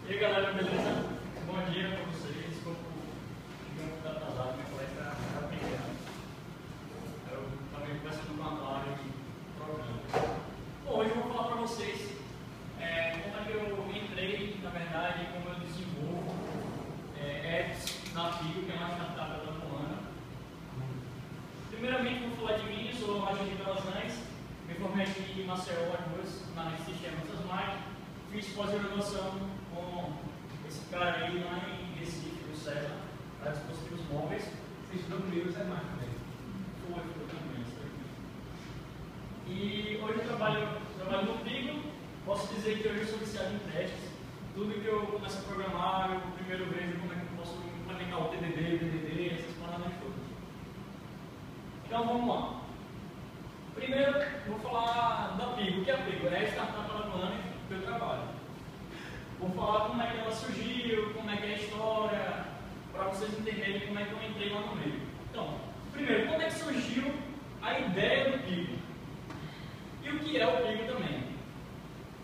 E aí galera, beleza? Bom dia para vocês. Desculpa chegar um pouco atrasado, minha palestra era pequena. Eu também conversando com a Clara de programa. Bom, hoje eu vou falar para vocês como é que eu entrei, na verdade, como eu desenvolvo apps na Pigo, que é uma startup da Moana. Primeiramente, vou falar de mim, eu sou Roger de Calazans, me formei aqui em Maceió, na área de sistemas das máquinas, fiz pós-graduação com esse cara aí lá em Recife, o César, para dispositivos móveis. Você estudou comigo, você é máquina também? Foi também, isso aqui. E hoje eu trabalho no Pigo, posso dizer que hoje eu sou viciado em testes. Tudo que eu começo a programar, eu primeiro vejo como é que eu posso implementar o TDD, o DDD, essas paradas todas. Então vamos lá. Primeiro, vou falar da Pigo. O que é a Pigo? É a startup alagoana que eu trabalho. Vou falar como é que ela surgiu, como é que é a história, para vocês entenderem como é que eu entrei lá no meio. Então, primeiro, como é que surgiu a ideia do Pigo? E o que é o Pigo também?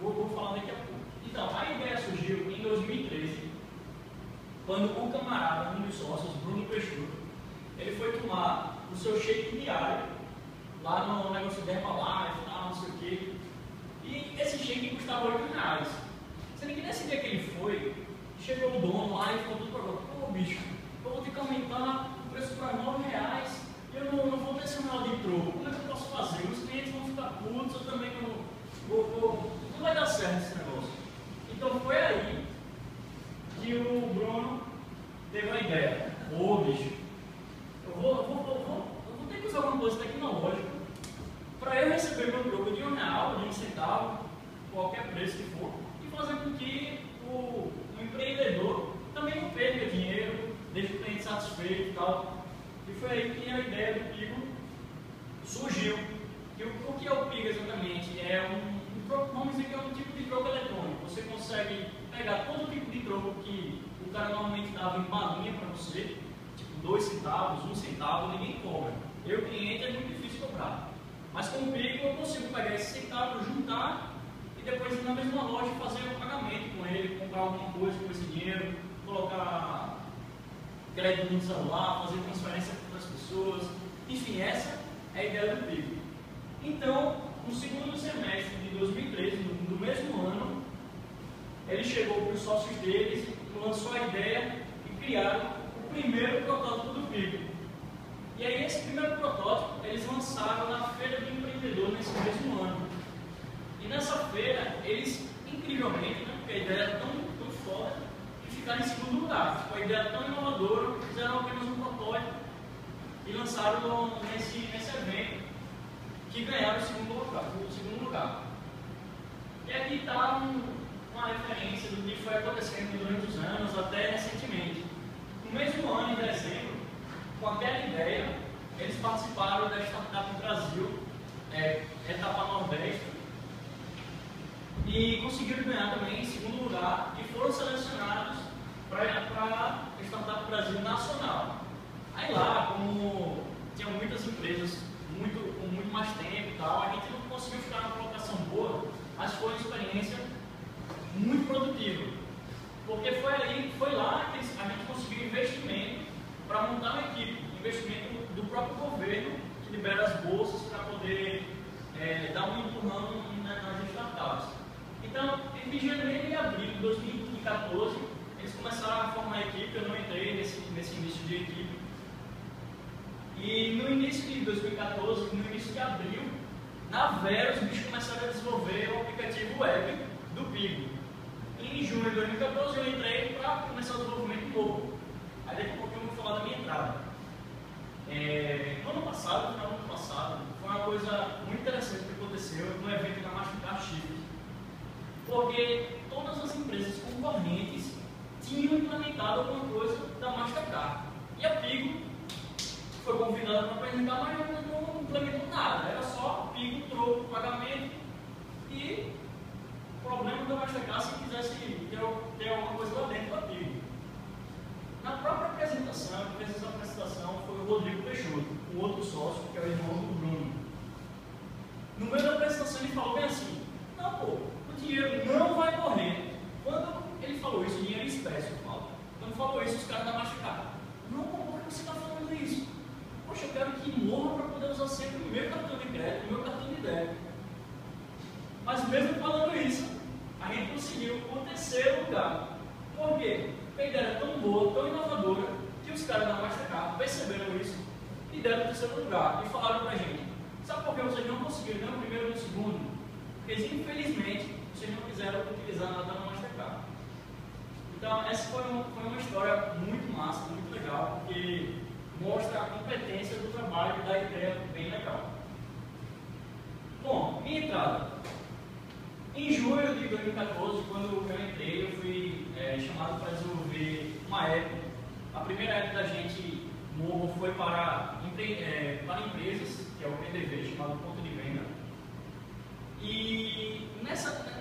Vou falar daqui a pouco. Então, a ideia surgiu em 2013, quando o camarada, um dos sócios, Bruno Peixoto, ele foi tomar o seu shake diário, lá no negócio de Herbalife, não sei o quê. E esse shake custava R$8. Sendo que nesse dia que ele foi, chegou o dono lá e ficou tudo pagando. Pô, bicho, eu vou ter que aumentar o preço para R$9 e eu não vou ter esse real de troco. Como é que eu posso fazer? Os clientes vão ficar putos, eu também não vai dar certo esse negócio. Então foi aí que o Bruno teve a ideia. Pô, bicho, eu vou ter que usar alguma coisa tecnológica para eu receber meu troco de R$1, de R$1, qualquer preço que for, e fazer com que o empreendedor também não perca dinheiro, deixe o cliente satisfeito e tal. E foi aí que a ideia do Pigo surgiu. E o que é o Pigo exatamente? Vamos dizer que é um tipo de troco eletrônico. Você consegue pegar todo tipo de troco que o cara normalmente dava em balinha para você, tipo 2 centavos, 1 centavo, ninguém cobra. Eu, cliente, é muito difícil cobrar. Mas com o Pigo eu consigo pegar esse centavo, juntar e depois ir na mesma loja fazer o pagamento com ele, comprar alguma coisa com esse dinheiro, colocar crédito no celular, fazer transferência para outras pessoas. Enfim, essa é a ideia do Pigo. Então, no segundo semestre de 2013, no mesmo ano, ele chegou para os sócios deles, lançou a ideia e criaram o primeiro protótipo do Pigo. E aí esse primeiro protótipo eles lançaram na Feira do Empreendedor nesse mesmo ano. E nessa feira, eles, incrivelmente, né, porque a ideia era tão foda, que ficaram em segundo lugar. Com a ideia tão inovadora, fizeram apenas um protótipo e lançaram nesse evento, que ganharam o segundo lugar. E aqui está uma referência do que foi acontecendo durante os anos, até recentemente. No mesmo ano, em dezembro, com aquela ideia, eles participaram da Startup Brasil, etapa Nordeste, e conseguiram ganhar também em segundo lugar e foram selecionados para a Startup Brasil Nacional. Aí lá, como tinham muitas empresas com muito mais tempo e tal, a gente não conseguiu ficar numa colocação boa, mas foi uma experiência muito produtiva. Porque foi lá que a gente conseguiu investimento para montar uma equipe, investimento do próprio governo, que libera as bolsas para poder dar um empurrão nas startups. Então, entre janeiro e abril de 2014, eles começaram a formar a equipe, eu não entrei nesse início de equipe. E no início de 2014, no início de abril, na Vera, os bichos começaram a desenvolver o aplicativo web do Pigo. Em junho de 2014, eu entrei para começar o desenvolvimento novo. Aí daqui a pouco eu vou falar da minha entrada. No ano passado, no final do ano passado, foi uma coisa muito interessante que aconteceu no evento da Mastercard Shift. Porque todas as empresas concorrentes tinham implementado alguma coisa da Mastercard. E a Pigo foi convidada para apresentar, mas não implementou nada. Era só Pigo, troco, pagamento. E o problema da Mastercard, se quisesse ter alguma coisa lá dentro da Pigo. Na própria apresentação, quem fez essa apresentação foi o Rodrigo Peixoto, o outro sócio, que é o irmão do Bruno. No meio da apresentação ele falou bem assim: não, pô, o dinheiro não vai morrer. Quando ele falou isso, falou isso, os caras da Mastercard. Não, por que você está falando isso? Poxa, eu quero que morra para poder usar sempre o meu cartão de crédito, o meu cartão de débito. Mas mesmo falando isso, a gente conseguiu o terceiro lugar. Por quê? Porque a ideia era tão boa, tão inovadora, que os caras da Mastercard perceberam isso e deram o terceiro lugar. E falaram pra gente, sabe por que vocês não conseguiram nem o primeiro nem o segundo? Porque infelizmente vocês não quiseram utilizar nada na Mastercard. Então essa foi uma história muito massa, muito legal, porque mostra a competência do trabalho da ideia bem legal. Bom, minha entrada. Em julho de 2014, quando eu entrei, eu fui chamado para desenvolver uma app. A primeira app da gente mobile foi para empresas, que é o PDV, chamado Ponto de Venda. E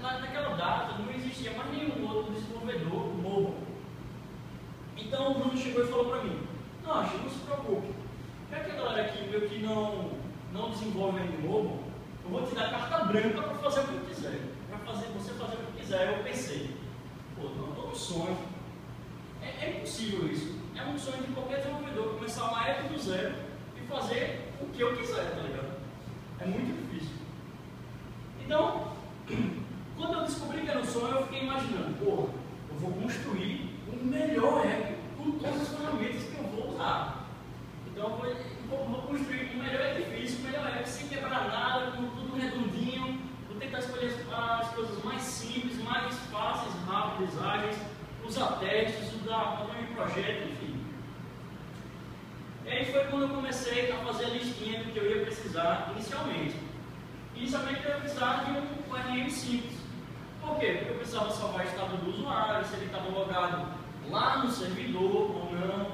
naquela data não existia mais nenhum outro desenvolvedor mobile. Então o Bruno chegou e falou para mim, não se preocupe, já que a galera aqui meio que não desenvolve ainda mobile, eu vou te dar carta branca para fazer o que eu quiser. Você fazer o que quiser. Eu pensei, pô, não, todo um sonho. É impossível isso. É um sonho de qualquer desenvolvedor começar uma app do zero e fazer o que eu quiser, tá ligado? É muito difícil. Então, quando eu descobri que era um sonho, eu fiquei imaginando, pô, eu vou construir o melhor app com todas as ferramentas que eu vou usar. Então, eu vou construir o melhor edifício, o melhor app sem quebrar nada, com tudo redondinho. Vou tentar escolher as coisas mais simples, mais fáceis, rápidas, ágeis, usar testes, usar tamanho de projeto, enfim. E aí foi quando eu comecei a fazer a listinha do que eu ia precisar inicialmente. Inicialmente eu ia precisar de um RM simples. Por quê? Porque eu precisava salvar o estado do usuário, se ele estava logado lá no servidor ou não,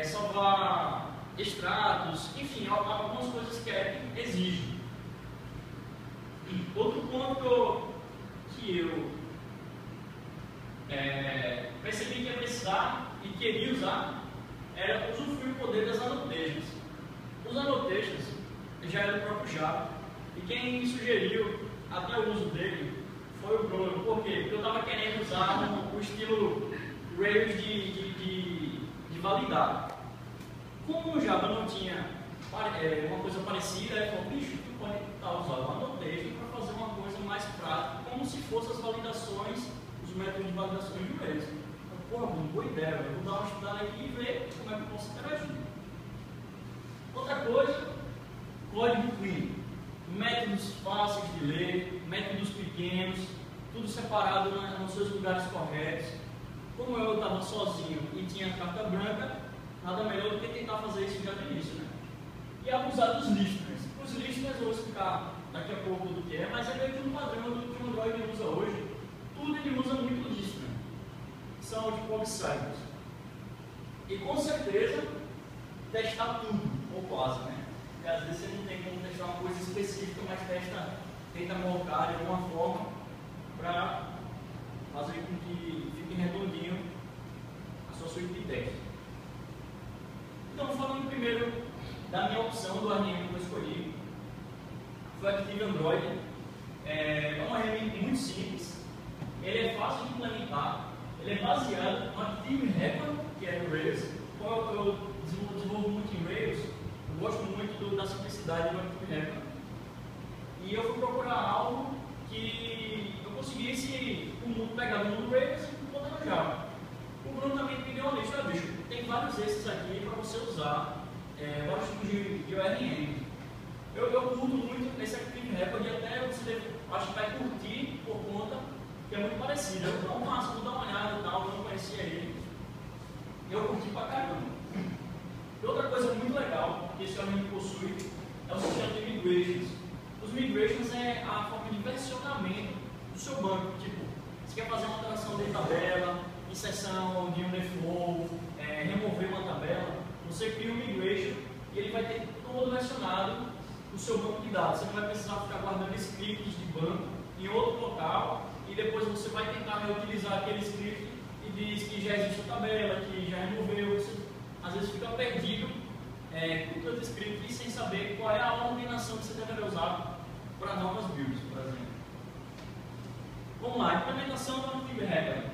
salvar extratos, enfim, algumas coisas que a app exige. Outro ponto que eu percebi que ia precisar e queria usar era usufruir o poder das annotations. Os annotations já era do próprio Java e quem me sugeriu até o uso dele foi o Bruno. Por quê? Porque eu estava querendo usar o estilo Rails de validar. Como o Java não tinha uma coisa parecida, ele falou, bicho, tu pode estar usando uma annotation para fazer uma coisa mais prática, como se fossem as validações, os métodos de validações de Rails. Então, porra, boa ideia, eu vou dar uma estudada aqui e ver como é que eu posso interagir. Outra coisa, código clean. Métodos fáceis de ler, métodos pequenos, tudo separado nos seus lugares corretos. Como eu estava sozinho e tinha carta branca, nada melhor do que tentar fazer isso já no início, né? E abusar dos listeners. Os listeners eu vou explicar daqui a pouco do que é, mas é meio que um padrão do que o Android usa hoje. Tudo ele usa muito listener. São tipo observers. E com certeza testar tudo, ou quase, né? Porque às vezes você não tem como testar uma coisa específica, mas tenta montar de alguma forma para fazer com que fique redondinho a sua suíte de teste. Então, falando primeiro da minha opção do RM que eu escolhi, foi o Active Android. É um RM muito simples, ele é fácil de implementar, ele é baseado no Active Record, que é no Rails. Como eu desenvolvo muito em Rails, eu gosto muito da simplicidade do Active Record. E eu fui procurar algo que eu conseguisse pegar no mundo Rails e botar no Java. O Bruno também me deu uma lista, bicho, tem vários desses aqui para você usar, vários tipos de ORM. Eu curto muito esse Active Record e até você acho que vai curtir por conta que é muito parecido. Eu não, massa, vou dar uma olhada e tal, eu não conhecia ele. E eu curti pra caramba. E outra coisa muito legal que esse ORM possui é o sistema de migrations. Os migrations é a forma de versionamento do seu banco. Tipo, você quer fazer uma alteração de tabela, inserção de um default, remover uma tabela, você cria um migration e ele vai ter todo versionado o seu banco de dados. Você não vai precisar ficar guardando scripts de banco em outro local e depois você vai tentar reutilizar aquele script e diz que já existe a tabela, que já removeu. Você às vezes fica perdido com todos os scripts sem saber qual é a ordenação que você deveria usar para novas builds, por exemplo. Vamos lá, implementação do Active Record.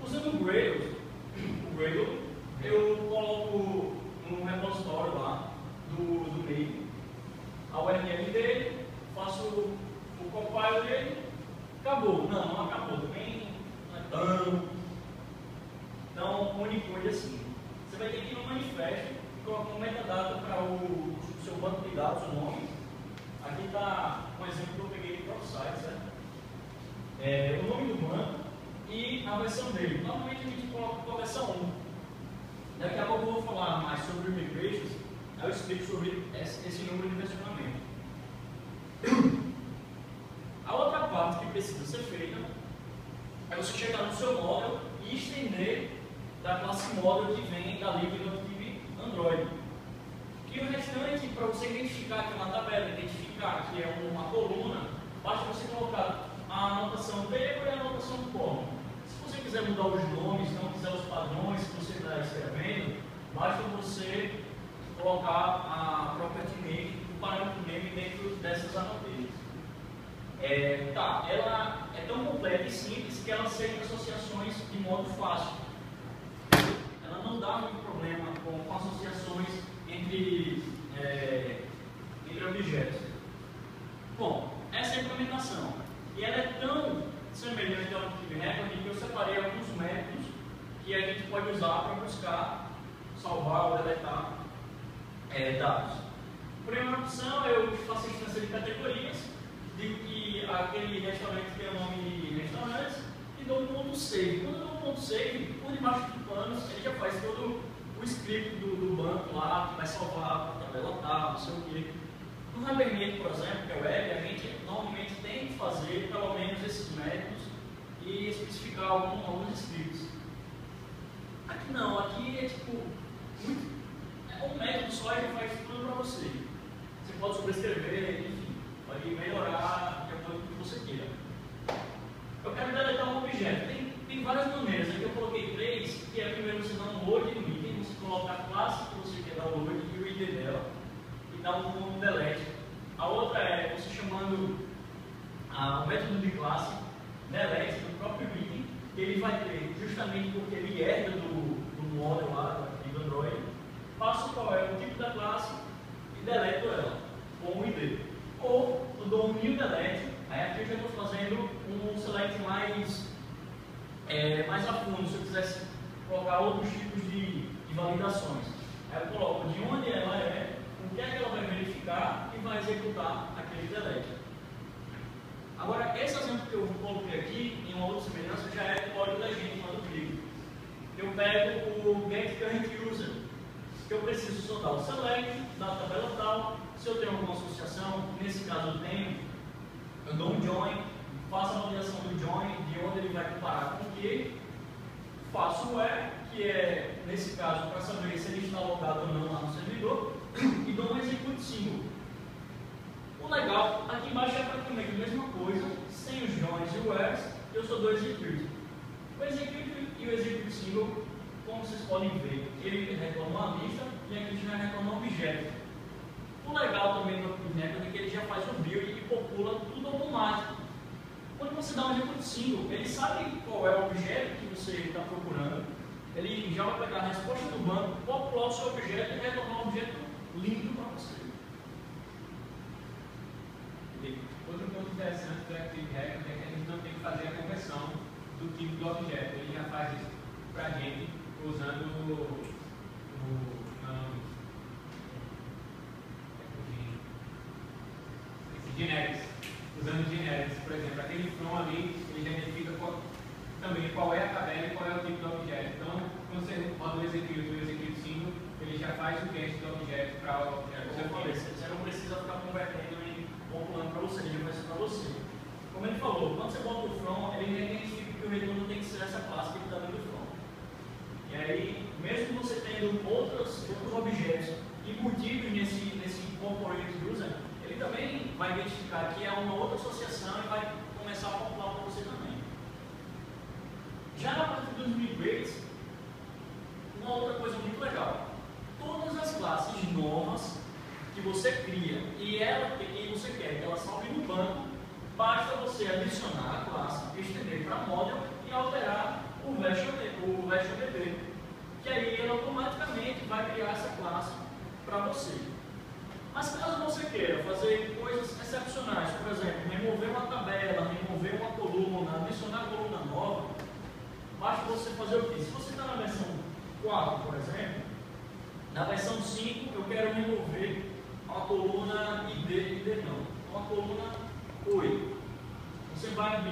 Usando o Gradle, eu coloco no repositório lá do meio a URL dele, faço o compile dele, acabou. Não acabou também, não é tão Unicode assim. Você vai ter que ir no manifesto, colocar um metadata para o seu banco de dados, o nome. Aqui está um exemplo que eu peguei do próprio site, certo? O nome do banco e a versão dele. Normalmente a gente coloca a versão 1. Daqui a pouco eu vou falar mais sobre migrations, aí eu explico sobre esse número de versionamento. A outra parte que precisa ser feita é você chegar no seu model e estender da classe model que vem da libNotive Android. E o restante, para você identificar aquela tabela, identificar que é uma coluna, basta você colocar a anotação table e a anotação column. Se você quiser mudar os nomes, não quiser os padrões que você está escrevendo, basta você colocar a property name, o parâmetro name dentro dessas annotations. Ela é tão completa e simples que ela aceita associações de modo fácil. Ela não dá muito problema com associações entre objetos. Bom, essa é a implementação. E ela é tão semelhante ao Active Record que eu separei alguns métodos que a gente pode usar para buscar, salvar ou deletar dados. A primeira opção, eu faço a instância de categorias, digo que aquele restaurante tem o nome de restaurantes e dou um ponto save. Quando eu dou um ponto save, por debaixo do pano, ele já faz todo o script do banco lá, que vai salvar a tabela tal, não sei o quê. No Hibernate, por exemplo, que é web, a gente normalmente tem que fazer pelo menos esses métodos e especificar alguns scripts. Aqui não, aqui é tipo um método só e já faz tudo para você. Você pode sobrescrever, enfim, pode melhorar de acordo com o que você queira. Eu quero deletar um objeto. Tem várias maneiras. Aqui eu coloquei 3, que é primeiro você dar um load no item, você coloca a classe que você quer dar o load e o ID dela, e dá um delete. A outra é você chamando o método de classe delete do próprio item, que ele vai ter justamente porque ele herda do model lá do Android. Passo qual é o tipo da classe e deleto ela com o ID. Ou eu dou um new delete, aí aqui eu já estou fazendo um select mais a fundo, se eu quisesse colocar outros tipos de validações. Aí eu coloco de onde ela é, o que é que ela vai verificar e vai executar aquele delete. Agora, esse exemplo que eu coloquei aqui, em uma outra semelhança, já é o código da gente lá do Click. Eu pego o getCurrentUser, que eu preciso só dar o select da tabela tal. Se eu tenho alguma associação, nesse caso eu tenho, eu dou um join, faço a validação do join, de onde ele vai comparar com o que, faço o where, que é, nesse caso, para saber se ele está logado ou não lá no servidor, e dou um execute single. O legal, aqui embaixo é praticamente a mesma coisa, sem os joins e o wheres, eu só dou execute. O execute e o execute single, como vocês podem ver, ele retorna uma lista e aqui já retorna um objeto. O legal também do Active é que ele já faz o build e popula tudo automático. Quando você dá um execute single, ele sabe qual é o objeto que você está procurando, ele já vai pegar a resposta do banco, popular o seu objeto e retornar um objeto limpo para você. Outro ponto interessante do Active Record é que a gente não tem que fazer a conversão do tipo do objeto. Ele já faz isso para a gente usando generics. Usando generics, por exemplo, aquele from ali, ele já identifica também qual é a tabela e qual é o tipo do objeto. Então, quando você roda o execute e o execute single, ele já faz o teste do objeto para o objeto. Você não precisa ficar convertendo e populando para você, ele já faz isso para você. Como ele falou, quando você bota o from, ele já identifica que o retorno tem que ser essa classe que ele está dentro do from. E aí, mesmo você tendo outros objetos embutidos nesse component user, ele também vai identificar que é uma outra associação e vai começar a popular para você também. Já na parte dos migrates, uma outra coisa muito legal. Todas as classes novas que você cria e você quer que ela salve no banco, basta você adicionar adicionar a classe, estender para model e alterar o version DB, que aí ele automaticamente vai criar essa classe para você. Mas caso você queira fazer coisas excepcionais, por exemplo, remover uma tabela, remover uma coluna, adicionar coluna nova, basta você fazer o quê? Se você está na versão 4, por exemplo, na versão 5 eu quero remover uma coluna ID não, uma coluna OI. Você vai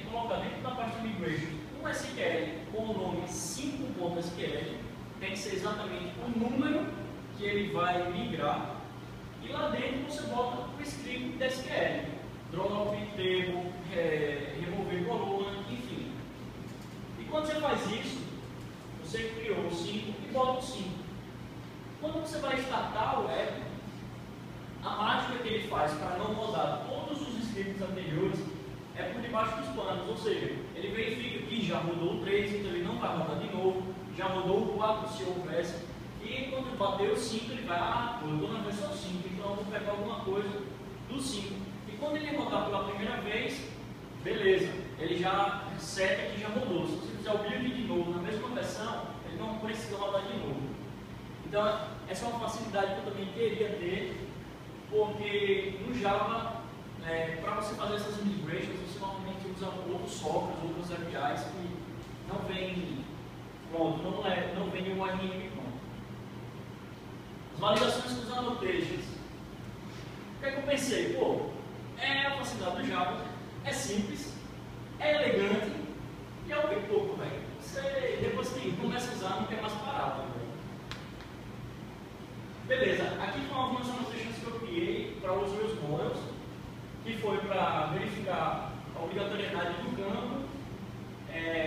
colocar dentro da parte de migration um SQL com o nome 5.SQL, tem que ser exatamente o número que ele vai migrar, e lá dentro você bota o script de SQL, drop, table, remover coluna, enfim. E quando você faz isso, você criou o 5 e bota o 5. Quando você vai startar o app, a mágica que ele faz para não rodar todos os scripts anteriores é por debaixo dos panos, ou seja, ele verifica que já rodou o 3, então ele não vai rodar de novo, já rodou o 4 se houvesse, e quando bater o 5 ele vai, eu estou na versão 5, então eu vou pegar alguma coisa do 5. E quando ele rodar pela primeira vez, beleza, ele já seta que já rodou. Se você fizer o build de novo na mesma versão, ele não precisa rodar de novo. Então, essa é uma facilidade que eu também queria ter, porque no Java, para você fazer essas migrations, você normalmente usa outros softwares, outros APIs que não vem pronto, não vem o RNM pronto. As validações com os annotations. O que é que eu pensei? Pô, a facilidade do Java, é simples, é elegante e é o pouco, velho. Você, depois que começa a usar, não quer mais parar, velho. Beleza, aqui foram algumas annotations que eu criei para os meus models, que foi para verificar a obrigatoriedade do campo,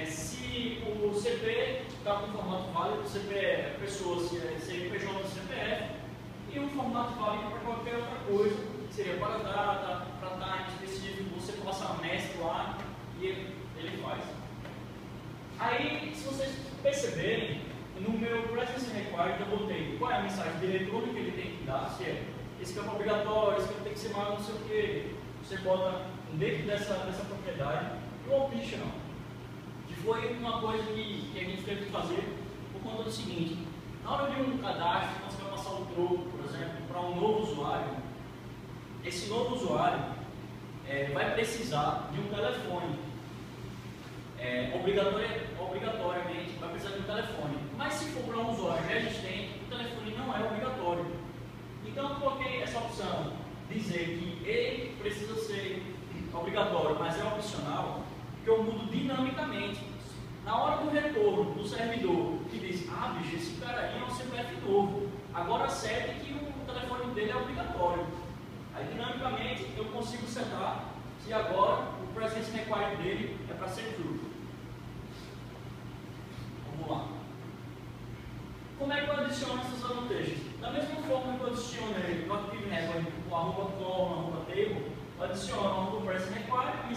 se o CP está com formato válido, CP é pessoa, se é CNPJ, CPF, e um formato válido para qualquer outra coisa, que seria para data, para time específico, você possa mesclar e ele faz. Aí, se vocês perceberem, no meu Presence Required eu botei qual é a mensagem de retorno que ele tem que dar, se é esse campo obrigatório, esse campo tem que ser maior, não sei o que. Você bota dentro dessa propriedade e o optional, que foi uma coisa que a gente teve que fazer por conta do seguinte: na hora de um cadastro, quando você vai passar o troco, por exemplo, para um novo usuário, esse novo usuário vai precisar de um telefone. Obrigatoriamente vai precisar de um telefone, mas se for para um usuário já existente, o telefone não é obrigatório. Então eu coloquei essa opção, dizer que ele precisa ser obrigatório, mas é opcional, que eu mudo dinamicamente. Na hora do retorno do servidor, que diz, bicho, esse cara aí é um CPF novo, agora sete que o telefone dele é obrigatório. Aí dinamicamente eu consigo setar se agora o presence required dele é para ser true. Vamos lá. Como é que eu adiciono essas annotations? Da mesma forma que eu adicionei no Active Record com @com, @table, eu adiciono o presence required